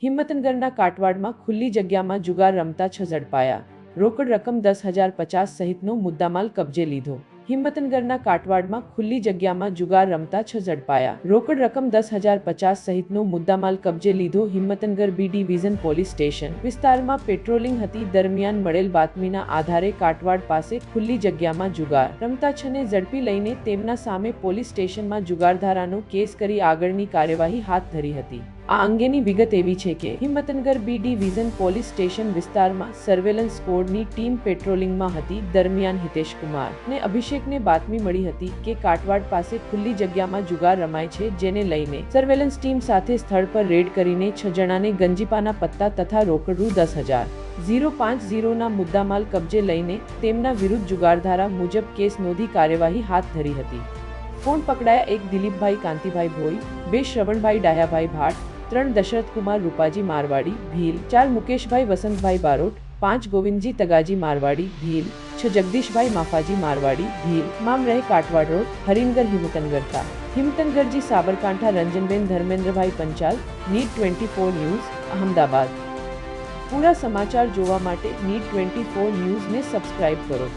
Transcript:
હિંમતનગરના કાટવાડમાં ખુલ્લી જગ્યામાં જુગાર રમતા 6 ઝડપાયા. રોકડ રકમ 10,050 સહિતનો મુદ્દામાલ કબજે લીધો. હિંમતનગરના કાટવાડમાં ખુલ્લી જગ્યામાં જુગાર રમતા 6 ઝડપાયા. રોકડ રકમ 10,050 સહિતનો મુદ્દામાલ કબજે લીધો. Himmatnagar B division police station વિસ્તારમાં પેટ્રોલિંગ હતી દરમિયાન મળેલ બાતમીના આધારે કાટવાડ પાસે ખુલ્લી જગ્યામાં જુગાર રમતા 6ને ઝડપી લઈને તેમના સામે પોલીસ સ્ટેશનમાં જુગારધારાનો કેસ કરી આગળની કાર્યવાહી હાથ ધરી હતી. આ અંગેની વિગત એવી છે કે Himmatnagar B division police station વિસ્તારમાં સર્વેલન્સ સ્ક્વોડની ટીમ પેટ્રોલિંગમાં હતી દરમિયાન હિતેશ કુમાર ને અભિષેકને બાતમી મળી હતી કે કાટવાડ પાસે ખુલ્લી જગ્યામાં જુગાર રમાય છે, જેને લઈને સર્વેલન્સ ટીમ સાથે સ્થળ પર રેડ કરીને 6 જણાને ગંજીપાના પત્તા તથા રોકડ રૂ 10,050ના મુદ્દામાલ કબજે લઈને તેમના વિરુદ્ધ જુગારધારા મુજબ કેસ નોંધી કાર્યવાહી હાથ ધરી હતી. ફોન પકડાયા: 1 દિલીપભાઈ કાંતિભાઈ ભોઈ, 2 શ્રવણભાઈ ડાયાભાઈ ભાટ, 3 દશરથકુમાર રૂપાજી મારવાડી ભીલ, 4 મુકેશભાઈ વસંતભાઈ બારોટ, 5 ગોવિંદજી તગાજી મારવાડી ભીલ, 6 જગદીશભાઈ માફાજી મારવાડી ભીલ. મામ રહે કાટવાડ રોડ, હરિનગર, હિંમતનગર था. હિંમતનગરજી સાબરકાંઠા રંજનબેન ધર્મેન્દ્રભાઈ પંચાલ, નીટ 24 ન્યૂઝ, અહમદાબાદ. પૂરા સમાચાર જોવા માટે નીટ 24 ન્યૂઝને સબસ્ક્રાઇબ કરો.